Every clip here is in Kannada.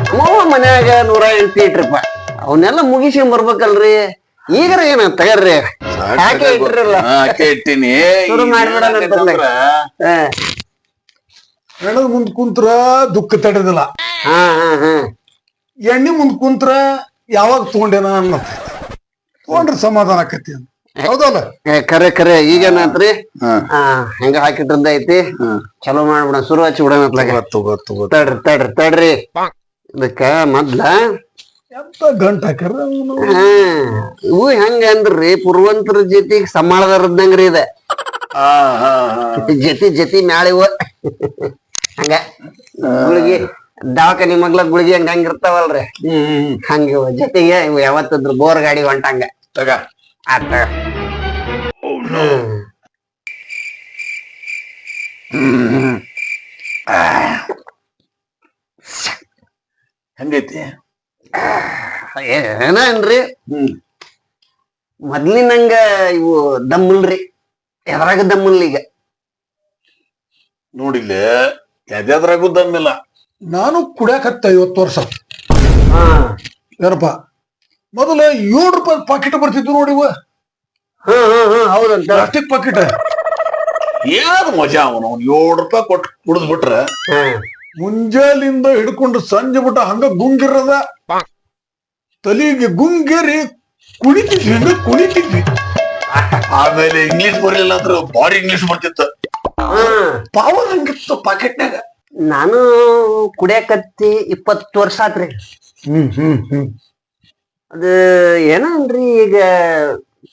ನಮ್ಮವ್ವ ಮನ್ಯಾಗ 108 ಇಟ್ರಪ್ಪ ಅವನ್ನೆಲ್ಲ ಮುಗಿಸ್ಕೊಂಡ್ ಬರ್ಬೇಕಲ್ರಿ. ಈಗರ ಏನ ತಗರ್ರಿ ಯಾಕೆ ಇಟ್ಟಿರಲ್ಲ ಇಟ್ಟಿನಿ ಶುರು ಮಾಡ್ಬಿಡ. ಹೆಣದ ಮುಂದ್ ಕುಂತ್ರ ದುಃಖ ತಡೆದಿಲ್ಲ, ಹಾ ಹಾ ಹಾ ಎಣ್ಣಿ ಮುಂದ್ ಕುಂತ್ರ ಯಾವಾಗ ತಗೊಂಡೇನ ಅನ್ನತ್ ತಗೊಂಡ್ರೆ ಸಮಾಧಾನ ಆಕತಿ ಅಂತ. ಹೌದಲ್ಲ? ಖರೆ ಖರೆ. ಈಗೇನಾತ್ರಿ ಹೆಂಗ ಹಾಕಿಟ್ರದ ಐತಿ, ಚಲೋ ಮಾಡ್ಬಿಡ, ಶುರು ಹಚ್ಚಿ ಬಿಡೋಣ. ತಡ್ರಿ ತಡ್ರಿ ತಡ್ರಿ, ಇದಕ್ಕ ಮೊದ್ಲ ಎಂತ ಗಂಟ್ ಹಾಕ್ಯಾರ ಇವು ಹೆಂಗ ಅಂದ್ರಿ ಪುರ್ವಂತರ ಜೊತೆಗ್ ಸಮಾಳದಾರದ್ದಂಗ್ರಿ ಇದ ಜತಿ ಮ್ಯಾಳ ಇವ ಹಂಗ ಗುಳಿಗಿ ದವಾಖಾನಿ ಮಗ್ಲ ಗುಳಿಗಿ ಹಂಗ ಹಂಗಿರ್ತಾವಲ್ರಿ, ಹಂಗ ಜೊತೆಗೆ ಇವ್ ಯಾವತ್ತದ್ರ ಬೋರ್ ಗಾಡಿ ಹೊಂಟಂಗ ತಗ ಆತ. ಹೆಂಗೈತಿ ಏನೇನ್ರಿ ಮೊದ್ಲಿನಂಗ ಇವು ದಮ್ಮಲ್ರಿ, ಎದ್ರಾಗ ದಮ್ಮಲ್ ಈಗ ನೋಡಿಲ್ಲ, ಎದ್ರಾಗೂ ದಮ್ಮಿಲ್ಲ. ನಾನು ಕುಡಿಯಾಕತ್ತ 50 ವರ್ಷ. ಹಾ ಏನಪ್ಪ ಮೊದಲ ₹7 ಪಾಕೆಟ್ ಬರ್ತಿದ್ವು ನೋಡಿ, ಇವ ಹೌದಂತ ಪ್ಲಾಸ್ಟಿಕ್ ಪಾಕೆಟ್. ಏನ್ ಮಜಾ ಅವನು ₹7 ಕೊಟ್ಟು ಕುಡಿದ್ ಬಿಟ್ರ ಮುಂಜಾಲಿಂದ ಹಿಡ್ಕೊಂಡು ಸಂಜೆ ಬಿಟ್ಟ ಹಂಗ ಗುಂಗಿರದ ತಲಿಗೆ ಗುಂಗೇರಿ ಕುಣಿತಿದ್ವಿ, ಹಂಗ ಕುಣಿತಿದ್ವಿ. ಆಮೇಲೆ ಇಂಗ್ಲಿಷ್ ಬರ್ಲಿಲ್ಲ ಅಂದ್ರೆ ಬಾರಿ ಇಂಗ್ಲಿಷ್ ಬರ್ತಿತ್ತು. ಪಾವರ್ ಹಂಗಿತ್ತು ಪಾಕೆಟ್ನಾಗ. ನಾನು ಕುಡಿಯಾಕತ್ತಿ 20 ವರ್ಷ ಆತ್ರಿ. ಅದ ಏನನ್ರಿ ಈಗ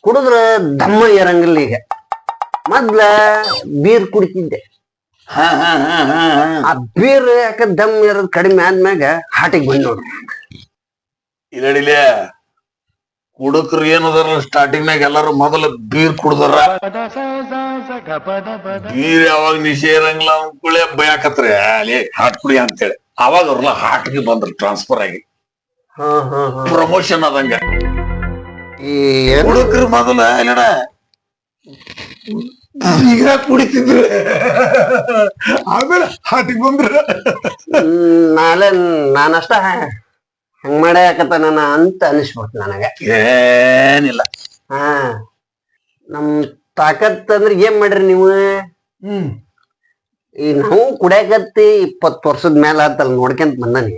ಕುಡಿದ್ರ ದಮ್ಮ ಇರಂಗಿಲ್ಲ. ಈಗ ಮೊದ್ಲ ಬೀರ್ ಕುಡಿತಿದ್ದೆ, ಆ ಬೀರ್ ಯಾಕ ದಮ್ ಇರೋದ್ ಕಡಿಮೆ ಆದ್ಮ್ಯಾಗ ಹಾಟಿಗೆ ಬಂದ್ ನೋಡ್ರಿ. ಇಲ್ಲಿಲೆ ಕುಡಕ್ರು ಏನದಾರ ಸ್ಟಾರ್ಟಿಂಗ್ ನಾಗ ಎಲ್ಲಾರು ಮೊದಲ ಬೀರ್ ಕುಡ್ದಾರ. ಬೀರ್ ಯಾವಾಗ ನಿಶೆ ಇರಂಗಿಲ್ಲ ಅಂದ್ಕೂಳೆ ಬಯಾಕತ್ರಿ ಅಲ್ಲಿ ಹಾಟ್ ಕುಡಿ ಅಂತೇಳಿ. ಅವಾಗ ಅವ್ರಲ್ಲ ಹಾಟ್ಗೆ ಬಂದ್ರು ಟ್ರಾನ್ಸ್ಫರ್ ಆಗಿ, ಪ್ರಮೋಷನ್ ಆದಂಗ. ಕುಡಕ್ರು ಮೊದಲ ಎಲ್ಲಡ ಬೀರ ಕುಡಿತಿದ್ರು, ಆಮೇಲೆ ಹಾಟಿಗೆ ಬಂದ್ರ ನಾನಷ್ಟ ಹಂಗ ಮಾಡ್ಯಾಕತ್ತ ನನ್ನ ಅಂತ ಅನಿಸ್ಬಿಡ್ತು ನನಗ. ಏನಿಲ್ಲ. ನಮ್ ತಾಕತ್ ಅಂದ್ರೆ ಏನ್ ಮಾಡ್ರಿ ನೀವು? ಈ ನಾವು ಕುಡಿಯಾಕತ್ತಿ 20 ವರ್ಷದ ಮೇಲೆ ಆತಲ್ಲ ನೋಡ್ಕೊಂತ ಬಂದನಿ.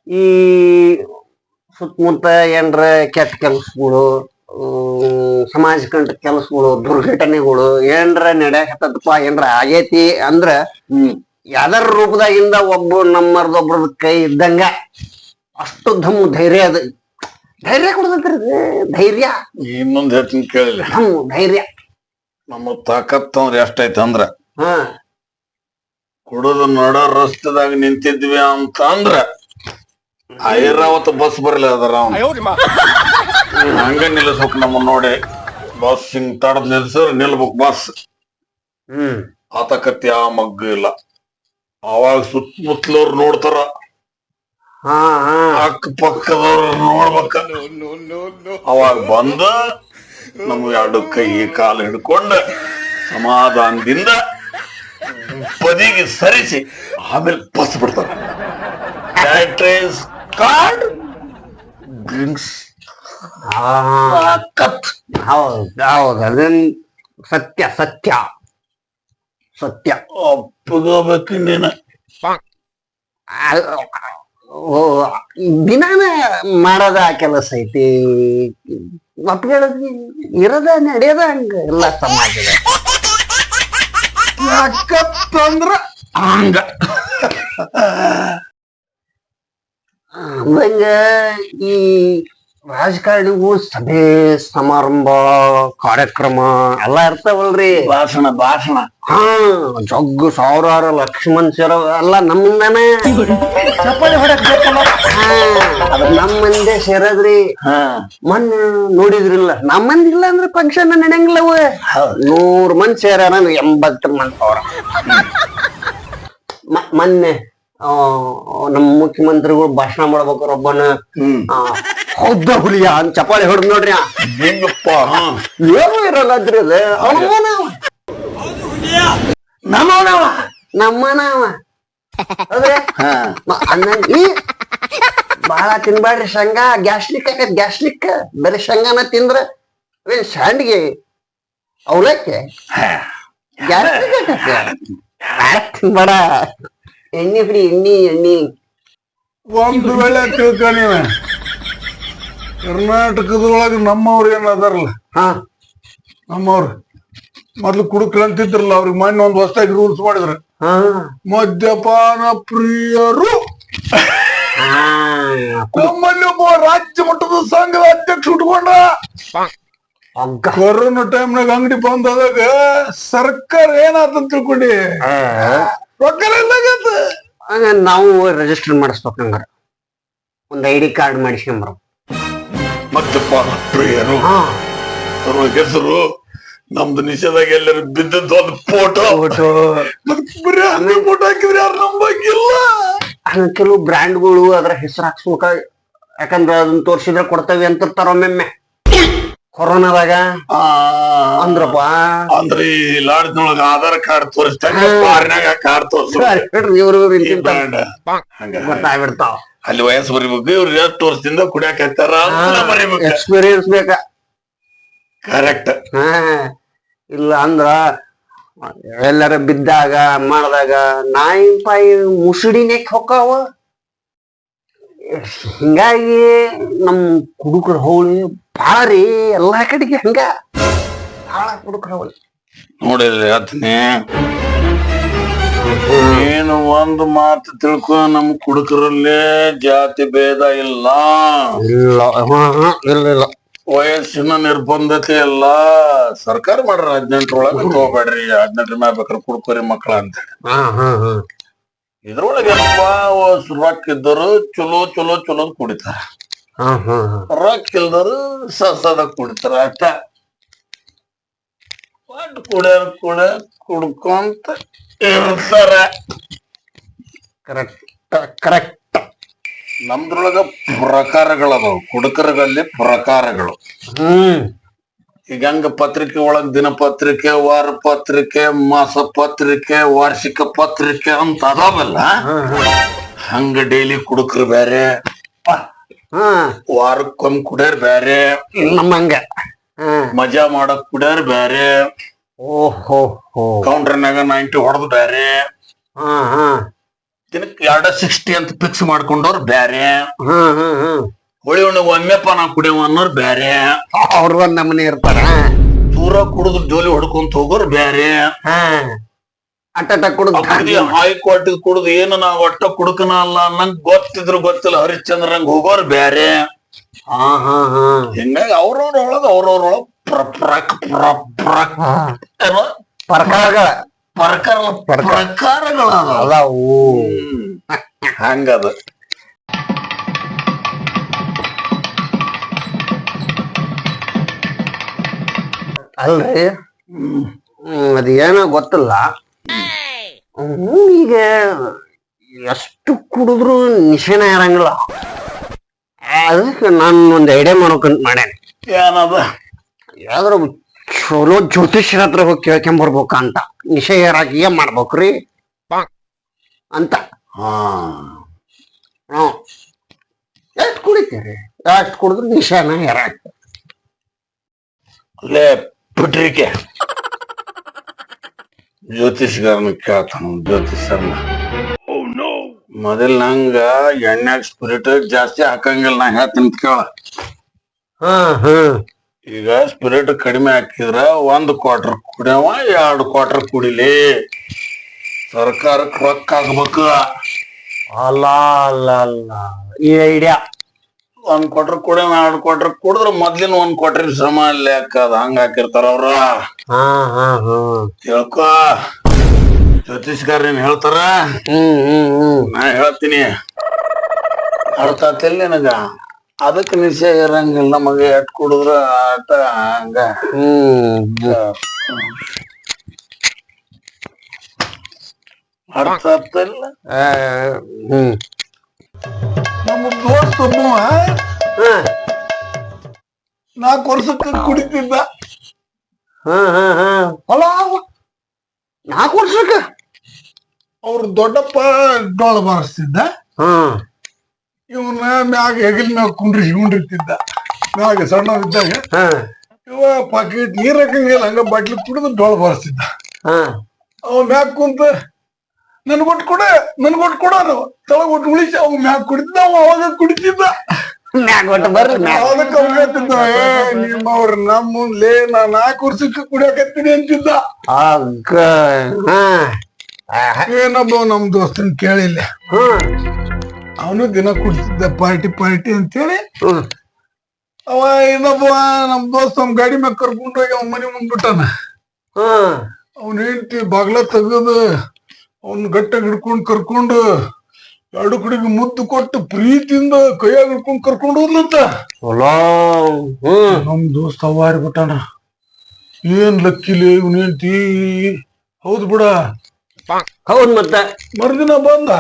ಈ ಸುತ್ತಮುತ್ತ ಏನ್ರ ಕೆಟ್ಟ ಕೆಲ್ಸಗಳು, ಸಮಾಜ ಕಂಡ ಕೆಲ್ಸಗಳು, ದುರ್ಘಟನೆಗಳು ಏನ್ರ ನಡೆಯಕತ್ತಪ್ಪ, ಏನ್ರ ಆಗೇತಿ ಅಂದ್ರ ಯಾವ್ದಾರ ರೂಪದಾಗಿಂದ ಒಬ್ಬ ನಮ್ಮರ್ದೊಬ್ರದ ಕೈ ಇದ್ದಂಗ ಅಷ್ಟು ದಮ್ಮು ಧೈರ್ಯ. ಅದ ಧೈರ್ಯ ಕೊಡ್ತೈತ್ರಿ, ಧೈರ್ಯ. ಇನ್ನೊಂದ್ ಹೇಳ್ತೀನಿ ಕೇಳಿಲ್ಲ, ದಮ್ಮು ಧೈರ್ಯ. ನಮ್ಮ ತಾಕತ್ ಅಂದ್ರ ಎಷ್ಟೈತೆ ಅಂದ್ರ, ಕುಡಿದು ನಡ ರಸ್ತೆದಾಗ ನಿಂತಿದ್ವಿ ಅಂತ ಅಂದ್ರ ಐರಾವತ್ ಬಸ್ ಬರ್ಲಿ ಅದರ ಹಂಗ ನಿಲ್ಲಿಸ್ಬೇಕು. ನಮ್ಮ ನೋಡಿ ಬಸ್ ಹಿಂಗ್ ತಡದ್ ನಿಲ್ಸಿದ್ರೆ ನಿಲ್ಬೇಕು ಬಸ್. ಆತಕತ್ತಿ ಆ ಮಗ್ಗು ಇಲ್ಲ. ಅವಾಗ ಸುತ್ತಮುತ್ತಲವ್ರು ನೋಡ್ತಾರ, ಅಕ್ಕ ಪಕ್ಕದವ್ರು ನೋಡ್ಬೇಕ. ಅವಾಗ ಬಂದ ನಮ್ 2 ಕೈ ಕಾಲು ಹಿಡ್ಕೊಂಡ ಸಮಾಧಾನದಿಂದ ಬದಿಗೆ ಸರಿಸಿ ಆಮೇಲೆ ಬಸ್ ಬಿಡ್ತಾರ. Card drinks. ಹೌದು, ಅದನ್ ಸತ್ಯ ಸತ್ಯ ಸತ್ಯ. ಒಪ್ಪಗೋಬೇಕಿನ್ನ ದಿನಾನ ಮಾಡದ ಕೆಲಸ ಐತಿ, ಒಪ್ಕೊಳ್ಳೋದ್ ಇರದ ನಡೆಯದ ಹಂಗ ಎಲ್ಲ ಸಮಾಜದ. ಯಾಕಂದ್ರ ಹಂಗ ಹಂಗ ಈ ರಾಜಕಾರಣಿಗೂ ಸಭೆ ಸಮಾರಂಭ ಕಾರ್ಯಕ್ರಮ ಎಲ್ಲಾ ಇರ್ತಾವಲ್ರಿ. ಭಾಷಣ ಜಗ್ಗು ಸಾವಿರಾರು ಲಕ್ಷ ಮನುಷ್ಯರ ಎಲ್ಲ ನಮ್ಮಂದಾನೆ ಚಪ್ಪಾಳಿ ಹೊಡಕ್ ಬೇಕಲ್ಲ, ಅದ ನಮ್ಮ ಮಂದಿ ಸೇರದ್ರಿ. ಮೊನ್ನೆ ನೋಡಿದ್ರಿಲ್ಲ, ನಮ್ಮ ಮಂದಿ ಇಲ್ಲ ಅಂದ್ರೆ ಫಂಕ್ಷನ್ ನಡೆಯಂಗಿಲ್ಲವ. 100 ಮಂದಿ ಸೇರ 80 ಮಂದಿ ಅವ್ರ. ಮೊನ್ನೆ ನಮ್ಮ ಮುಖ್ಯಮಂತ್ರಿಗಳು ಭಾಷಣ ಮಾಡ್ಬೇಕಾರ ಒಬ್ಬನ ಹೌದ ಹುಲಿಯ ಅಂತ ಚಪ್ಪಾಳಿ ಹೊಡೆದ್ ನೋಡ್ರಿ. ಹೆಂಗಪ್ಪ ಏನು ಇರಲ್ಲದ್ರಿ ಅದು, ನಮ್ಮನವ ಹೌದ್ರೆ ಅನ್ನಂಗಿ ಬಾಳ ತಿನ್ಬೇಡ್ರಿ ಶೇಂಗಾ ಗ್ಯಾಸ್ಟ್ರಿಕ್ ಆಗತ್ ಗ್ಯಾಸ್ಟ್ರಿಕ್ ಬರೀ ಶೇಂಗಾನ ತಿಂದ್ರ ಏನ್ ಶಾಂಡ್ಗೆ ಅವಲಕ್ಕಿ ಗ್ಯಾಸ್ಟ್ರಿಕ್ ಆಗತ್ತೆ ತಿನ್ಬೇಡ ಎಣ್ಣಿ ಫ್ರೀ ಎಣ್ಣಿ ಒಂದು ವೇಳೆ ತಿಳ್ಕ ನೀವ ಕರ್ನಾಟಕದೊಳಗ ನಮ್ಮವ್ರು ಏನ್ ಅದಾರಲ್ಲ ಹಾ ನಮ್ಮವ್ರು ಮೊದ್ಲು ಕುಡುಕ್ರ ಅಂತಿದ್ರಲ್ಲ ಅವ್ರಿಗೆ ಮೊನ್ನೆ ಒಂದ್ ಹೊಸದಾಗಿ ರೂಲ್ಸ್ ಮಾಡಿದ್ರ ಹಾ ಮದ್ಯಪಾನ ಪ್ರಿಯರು ನಮ್ಮಲ್ಲಿ ಒಬ್ಬ ರಾಜ್ಯ ಮಟ್ಟದ ಸಂಘದ ಅಧ್ಯಕ್ಷ ಉಟ್ಕೊಂಡ ಕೊರೋನಾ ಟೈಮ್ನಾಗ ಅಂಗಡಿ ಬಂದಾಗ ಸರ್ಕಾರ ಏನಾತ ತಿಳ್ಕೊಂಡಿ ರೊಕ್ಕ ಇಲ್ಲಾಗತ್ತ ನಾವು ರಿಜಿಸ್ಟರ್ ಮಾಡಿಸ್ಬೇಕು ಹಂಗಾರ ಒಂದ್ ಐಡಿ ಕಾರ್ಡ್ ಮಾಡಿಸ್ಕೊಂಬರ ಮದ್ಯಪಾನ ಪ್ರಿಯರು ಹೆಸರು ನಮ್ದು ನಿಷೇಧಾಗ ಎಲ್ಲರೂ ಬಿದ್ದದ್ದು ಒಂದು ಫೋಟೋ ಬರೀ ಫೋಟೋ ಹಾಕಿದ್ರೆ ಯಾರು ನಂಬಂಗಿಲ್ಲ ಕೆಲವು ಬ್ರ್ಯಾಂಡ್ಗಳು ಅದ್ರ ಹೆಸರು ಹಾಕ್ಸ್ಬೇಕ ಯಾಕಂದ್ರ ಅದನ್ನ ತೋರ್ಸಿದ್ರೆ ಕೊಡ್ತೇವೆ ಅಂತಿರ್ತಾರ ಒಮ್ಮೆಮ್ಮೆ ಕೊರೋನಾದಾಗ ಅಂದ್ರಪ್ಪ ಅಂದ್ರೆ ಈ ಲಾಡ್ಜ್ನೊಳಗ ಆಧಾರ್ ಕಾರ್ಡ್ ತೋರಿಸ್ತಾರೆ ಫಾರಿನಾಗ ಕಾರ್ಡ್ ತೋರಿಸ್ತಾರೆ ಇವ್ರು ಗೊತ್ತಾಗ್ಬಿಡ್ತಾವ ಅಲ್ಲಿ ವಯಸ್ಸು ಬರಿಬೇಕು ಇವ್ರು ಎಷ್ಟು ವರ್ಷದಿಂದ ಕುಡಿಯಾಕ ಬರಿಬೇಕು ಎಕ್ಸ್ಪೀರಿಯನ್ಸ್ ಬೇಕ ಕರೆಕ್ಟ್ ಇಲ್ಲ ಅಂದ್ರ ಎಲ್ಲರ ಬಿದ್ದಾಗ ಮಾಡಿದಾಗ ನಾಯಿ ಪಾಯಿ ಮುಸುಡಿನೇಕ್ ಹೊಕ್ಕಾವ ಹಿಂಗಾಗಿ ನಮ್ ಕುಡುಕರ ಹೋಳಿ ಭಾರಿ ಎಲ್ಲಾ ಕಡೆಗೆ ಹಂಗ ಭಾಳ ಕುಡುಕರ ಹೋಳಿ ನೋಡಿಲ್ರಿ ಅದ್ನೇ ಏನು ಒಂದು ಮಾತು ತಿಳ್ಕೊ ನಮ್ ಕುಡುಕರಲ್ಲೇ ಜಾತಿ ಭೇದ ಇಲ್ಲ ಇಲ್ಲ ವಯಸ್ಸಿನ ನಿರ್ಬಂಧತೆ ಎಲ್ಲ ಸರ್ಕಾರ ಮಾಡ್ರ 18 ಒಳಗ ತಗೋಬೇಡ್ರಿ 18 ಮ್ಯಾಗ ಬೇಕಾದ್ರೆ ಕುಡ್ಕೋರಿ ಮಕ್ಳ ಅಂತ ಇದ್ರೊಳಗೆ ರೊಕ್ಕ ಇದ್ದವರು ಚಲೋ ಚಲೋ ಚಲೋ ಕುಡಿತಾರ ರೊಕ್ಕ ಇಲ್ದರು ಸಸದ ಕುಡಿತಾರ ಅಷ್ಟ ಕುಡ್ಕೊಂತ ಇರ್ತಾರ ಕರೆಕ್ಟ್ ನಮ್ದ್ರೊಳಗ ಪ್ರಕಾರಗಳದಾವ ಕುಡುಕರಲ್ಲಿ ಪ್ರಕಾರಗಳು ಈಗ ಹಂಗ ಪತ್ರಿಕೆ ಒಳಗ್ ದಿನಪತ್ರಿಕೆ ವಾರ ಪತ್ರಿಕೆ ಮಾಸ ಪತ್ರಿಕೆ ವಾರ್ಷಿಕ ಪತ್ರಿಕೆ ಅಂತ ಅದಾವಲ್ಲ ಹಂಗ ಡೈಲಿ ಕುಡುಕರು ಬ್ಯಾರೆ ವಾರಕ್ಕೊಮ್ಮೆ ಕುಡಿಯರ್ ಬ್ಯಾರೆ ನಮ್ಮಂಗ ಮಜಾ ಮಾಡಕ್ ಕುಡಿಯರ್ ಬ್ಯಾರೆ ಓಹೋ ಕೌಂಟರ್ನಾಗ 90 ಹೊಡೆದ್ ಬ್ಯಾರೆ ದಿನಕ್ಕೆ 260 ಅಂತ ಫಿಕ್ಸ್ ಮಾಡ್ಕೊಂಡವ್ರು ಬ್ಯಾರೆ ಹೊಳಿ ಒಮ್ಮೆಪ್ಪ ನಾ ಕುಡಿಯವ ಅನ್ನೋರ್ ಬ್ಯಾರೆ ಅವ್ರ ಒಂದ್ ನಮನಿ ಇರ್ತಾರ ಪೂರ ಕುಡಿದು ಜೋಲಿ ಹೊಡ್ಕೊಂತ ಹೋಗೋರ್ ಬ್ಯಾರೆ ಅಟ್ಟ ಕುಡ್ದು ಹೈಕೋರ್ಟ್ ಕುಡ್ದು ಏನು ನಾ ಒಟ್ಟ ಕುಡುಕನ ಅಲ್ಲ ನಂಗ್ ಗೊತ್ತಿದ್ರು ಗೊತ್ತಿಲ್ಲ ಹರಿಶ್ಚಂದ್ರಂಗ್ ಹೋಗೋರ್ ಬ್ಯಾರೆ ಹಿಂಗಾಗಿ ಅವ್ರವ್ರೊಳಗ ಪ್ರಕಾರಗಳ ಹಂಗದ ಅಲ್ರಿ ಅದ ಏನೋ ಗೊತ್ತಿಲ್ಲ ಈಗ ಎಷ್ಟು ಕುಡಿದ್ರು ನಿಶೆನ ಇರಂಗಿಲ್ಲ ಅದಕ್ಕೆ ನಾನು ಒಂದ್ ಐಡಿಯಾ ಮಾಡೋಕಂತ ಮಾಡ್ಯಾನ ಏನದ ಯಾವ್ದ್ರ ಚಲೋ ಜ್ಯೋತಿಷ್ಯರ ಹತ್ರ ಹೋಗಿ ಕೇಳ್ಕೊಂಬರ್ಬೇಕ ಅಂತ ನಿಶೆ ಏರಾಕಿ ಏನ್ ಮಾಡ್ಬೇಕ್ರಿ ಅಂತ ಎಷ್ಟ್ ಕುಡಿತೀರಿ ಎಷ್ಟ್ ಕುಡಿದ್ರು ನಿಶೆನ ಏರಾಕ ಅಲ್ಲೇ ಪುಟ್ರಿಕೆ ಜ್ಯೋತಿಷ್ಗಾರನ ಕೇಳ್ತಾನ ಜ್ಯೋತಿಷ್ಯರ್ನ ಮೊದಲ್ ನಂಗ ಎಣ್ಣೆಗ್ ಸ್ಪಿರಿಟ್ ಜಾಸ್ತಿ ಹಾಕಂಗಿಲ್ಲ ನಾ ಹೇಳ್ತೀನಿ ಕೇಳ ಈಗ ಸ್ಪಿರಿಟ್ ಕಡಿಮೆ ಹಾಕಿದ್ರ 1 ಕ್ವಾರ್ಟರ್ ಕುಡಿಯವ 2 ಕ್ವಾರ್ಟರ್ ಕುಡಿಲಿ ಸರ್ಕಾರಕ್ಕೆ ರೊಕ್ಕ ಆಗ್ಬೇಕು ಅಲ್ಲ ಅಲ್ಲ ಅಲ್ಲ ಈ ಐಡಿಯಾ 1 ಕ್ವಾರ್ಟರ್ ಕುಡಿಯವ 2 ಕ್ವಾರ್ಟರ್ ಕುಡಿದ್ರ ಮೊದ್ಲಿನ 1 ಕ್ವಾರ್ಟರ್ ಶ್ರಮ ಲೆಕ್ಕ ಅದ ಹಂಗ ಹಾಕಿರ್ತಾರ ಅವ್ರ ತಿಳ್ಕೊ ಜ್ಯೋತಿಷ್ಗಾರ ಏನ್ ಹೇಳ್ತಾರ ನಾ ಹೇಳ್ತೀನಿ ಅರ್ಥ ಆತಿಲ್ಲ ನಿನಗ ಅದಕ್ಕೆ ನಿಶ್ಚಯ ಇರಂಗಿಲ್ಲ ನಮಗೆ ಎಟ್ ಕುಡಿದ್ರ ಆಟ ಹಂಗ ಅರ್ಥ ಆಗ್ತಿಲ್ಲ ನಮ್ಮ ದೋಸ್ತ ಒಬ್ಬವ 4 ವರ್ಷಕ್ಕ ಕುಡಿತಿದ್ದ ಹೊಲ 4 ವರ್ಷಕ್ಕ ಅವ್ರ ದೊಡ್ಡಪ್ಪ ಡೋಳ ಬಾರಿಸ್ತಿದ್ದ, ಹ್ಮ್ ಇವನ್ನ ಮ್ಯಾಗ ಹೆಗಲ್ ಮ್ಯಾಗ ಕುಂಡ್ರಿರ್ತಿದ್ದ. ಮ್ಯಾಗ ಸಣ್ಣವಿದ್ದಾಗ ಹ್ಮ್ ಇವ ಪಾಕಿಟ್ ನೀರ್ ಹಾಕಂಗಿಲ್ಲ, ಹಂಗ ಬಾಟ್ಲಿ ಕುಡಿದು ಡೋಳ ಬಾರಿಸ್ತಿದ್ದ. ಹ್ಮ್ ಅವ ಮ್ಯಾಗ ಕುಂತ ನನ್ಗೊಟ್ಟು ಕೊಡ ತಳಗ್ ಒಟ್ಟು ಉಳಿಸಿ ಅವ್ ಮ್ಯಾಗ ಕುಡಿತಿದ್ದ, ಅವ ಅವಾಗ ಕುಡಿತಿದ್ದ. ಮ್ಯಾಗ ಒಟ್ಟು ಬರ್ರಿ ಮ್ಯಾಗ. ಅದಕ್ಕೆ ಅವ್ನ ಹೇಳ್ತಿದ್ದ, ನಿಮ್ಮವ್ರ ನಮ್ಮ ಮುಂದ್ಲೇ ನಾ 4 ವರ್ಷಕ್ಕೆ ಕುಡಿಯಕತ್ತೀನಿ ಅಂತಿದ್ದ. ಅಗ್ಗ ಏನಬ್ಬ ನಮ್ ದೋಸ್ತನ್ ಕೇಳಿಲ್ಲ, ಹ್ಮ್ ಅವನು ದಿನ ಕುಡ್ತಿದ್ದ ಪಾರ್ಟಿ ಅಂತೇಳಿ. ಹ್ಮ್ ಅವ ಇನ್ನೊಬ್ಬ ನಮ್ ದೋಸ್ತ ಅವ್ನ ಗಾಡಿ ಮ್ಯಾಗ ಕರ್ಕೊಂಡೋಗಿ ಅವ್ನ ಮನೆ ಮುಂದ್ ಬಿಟ್ಟಾನ. ಹ್ಮ್ ಅವ್ನ ಹೆಂಡತಿ ಬಾಗ್ಲ ತೆಗದು ಅವ್ನ ಗಟ್ಟಾಗ ಹಿಡ್ಕೊಂಡ್ ಕರ್ಕೊಂಡು 2 ಕಡೆಗೆ ಮುದ್ದು ಕೊಟ್ಟು ಪ್ರೀತಿಯಿಂದ ಕೈಯಾಗ ಹಿಡ್ಕೊಂಡ್ ಕರ್ಕೊಂಡು ಹೋದ್ಲಂತ. ಹೊಲೋ. ಹ್ಮ್ ನಮ್ ದೋಸ್ತ ಅವಾರಿ ಬಿಟ್ಟಾನ. ಏನ್ ಲಕ್ಕಿಲಿ ಇವ್ನ ಹೆಂಡತಿ, ಹೌದ್ ಬಿಡ. ಹೌದ್ ಮತ್ತ ಮರ್ದಿನ ಬಂದ,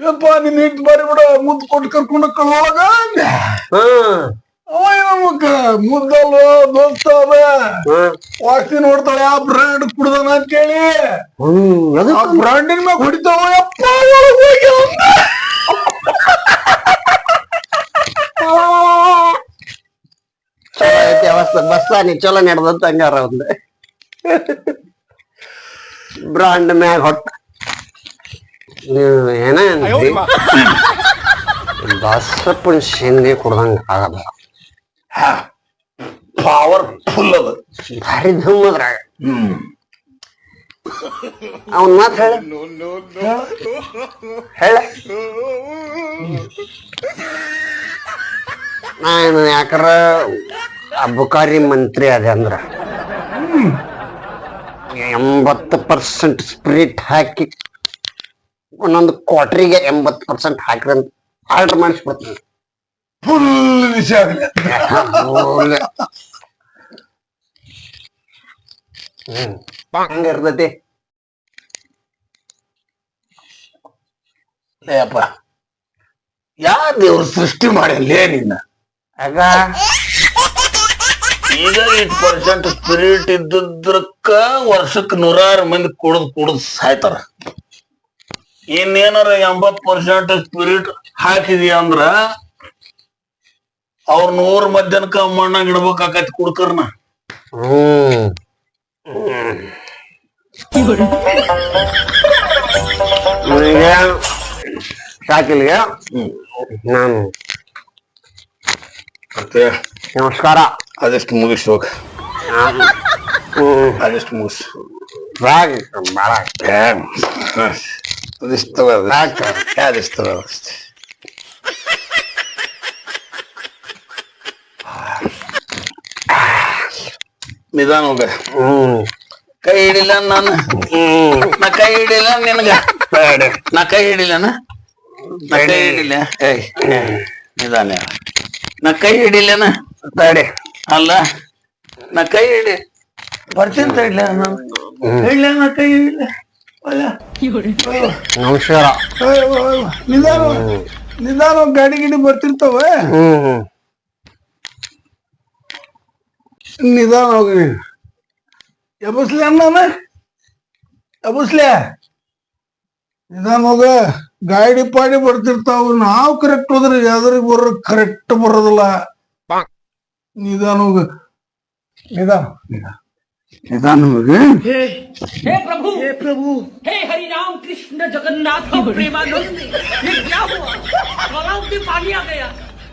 ಏನಪ್ಪಾ ನಿನ್ ಹೆಂಡತಿ ಬಾರಿ ಬಿಡ, ಮುದ್ದು ಕೊಟ್ಟು ಕರ್ಕೊಂಡ ಒಳಗ ಅಂದೆ. ಹ್ಮ್ ಅವ ಏನಕ್ಕ ಮುದ್ದಲ್ವ ದೋಸ್ತ ಅದ, ವಾಸ್ತಿ ನೋಡ್ತಾಳೆ ಆ ಬ್ರ್ಯಾಂಡ್ ಕುಡ್ದಾನ ಅಂತ ಕೇಳಿ ಆ ಬ್ರ್ಯಾಂಡಿನ ಮ್ಯಾಗ ಹೊಡಿತಾವ. ಯಪ್ಪ ಒಳಗ್ ಹೋಗಿ ಅವ್ನ. ಚಲೋ ಐತಿ ಅವಸ್ಥೆ, ಬಸ್ಸಾನಿ ಚಲೋ ನಡೆದಂತ ಹಂಗಾರ ಒಂದು ಬ್ರಾಂಡ್ ಮ್ಯಾಗ ಹೊಟ್ಟ. ಏನ ಬಸಪ್ಪನ ಶೇಂದಿ ಕುಡ್ದಂಗ ಆಗಲ್ಲ, ಪವರ್ಫುಲ್ ಅದ. ಭಾರಿ ಧುಮ್ಮದ್ರಾಗ. ಅವನ್ ಮಾತ್ ಹೇಳ ಹೇಳ. ನಾನು ಯಾಕಾರ ಅಬಕಾರಿ ಮಂತ್ರಿ ಅದೇ ಅಂದ್ರ 80% ಸ್ಪಿರಿಟ್ ಹಾಕಿ ಒಂದೊಂದು ಕ್ವಾರ್ಟರಿಗೆ 80% ಹಾಕಿರಂತ ಆರ್ಡರ್ ಮಾಡಿಸ್ಬಿಡ್ತೀನಿ. ಫುಲ್ ನಿಶ ಆಗಲಿ. ಹಂಗ ಇರ್ತೈತಿ. ಅಪ್ಪ ಯಾರ ದೇವ್ರು ಸೃಷ್ಟಿ ಮಾಡಲೇ ನಿನ್ನ? ಆಗ ಈಗ 8% ಸ್ಪಿರಿಟ್ ಇದ್ದದ್ರಕ್ಕ ವರ್ಷಕ್ಕೆ 106 ಮಂದಿ ಕುಡ್ದು ಸಾಯ್ತಾರ. ಇನ್ನೇನಾರ 80% ಸ್ಪಿರಿಟ್ ಹಾಕಿದೀಯ ಅಂದ್ರ ಅವ್ರ 100 ಮಧ್ಯಾಹ್ನಕ್ಕ ಮಣ್ಣಾಗ ಇಡ್ಬೇಕಾಕತಿ ಕುಡ್ಕರ್ನ. ನನಗೆ ಸಾಕಿಲ್ಗೆ ನಾನು ಮತ್ತೆ ನಮಸ್ಕಾರ. ಅದೆಷ್ಟು ಮುಗಿಸ್ ಹೋಗ, ಅದೆಷ್ಟು ಮುಗಿಸ್ ಭಾಳ ಅದಿಷ್ಟು ಅದೆಷ್ಟು ನಿಧಾನ ಹೋಗ. ಕೈ ಹಿಡಿಲ್ಲ ನಾನು, ನಾ ಕೈ ಹಿಡಿಲ್ಲ ನಿನಗ, ನಾ ಕೈ ಹಿಡಿಲ್ಲನ, ನಾ ಕೈ ಹಿಡಿಲ್ಲ. ಏಯ್ ನಿಧಾನ, ನಾ ಕೈ ಹಿಡಿಲ್ಲನ ತಡೆ. ಅಲ್ಲ ನಾ ಕೈ ಹಿಡಿ ಬರ್ತೀನಿ ತಡ್ಲ ನಾನು ಹಿಡ್ಲ, ನಾ ಕೈ ಹಿಡಿಲ್ಲ. ನಮಸ್ಕಾರ. ನಿಧಾನ ಗಾಡಿ ಬರ್ತಿರ್ತಾವ. ನಿಧಾನ ಹೋಗಿ ಎಬಸ್ಲೆ ಅಣ್ಣ, ಎಬಸ್ಲೆ ನಿಧಾನ ಹೋಗ. ಗಾಡಿ ಪಾಡಿ ಬರ್ತಿರ್ತಾವ, ನಾವು ಕರೆಕ್ಟ್ ಹೋದ್ರೆ ಯಾವ್ದ್ರಿಗೆ ಬರೋ ಕರೆಕ್ಟ್ ಬರೋದಿಲ್ಲ. ನಿಧಾನ ಹೋಗ, ನಿಧಾನ निदान हो गए। हे प्रभु हे हरि राम कृष्ण जगन्नाथ प्रेमानंद, ये क्या हुआ? तालाब में पानी आ गया।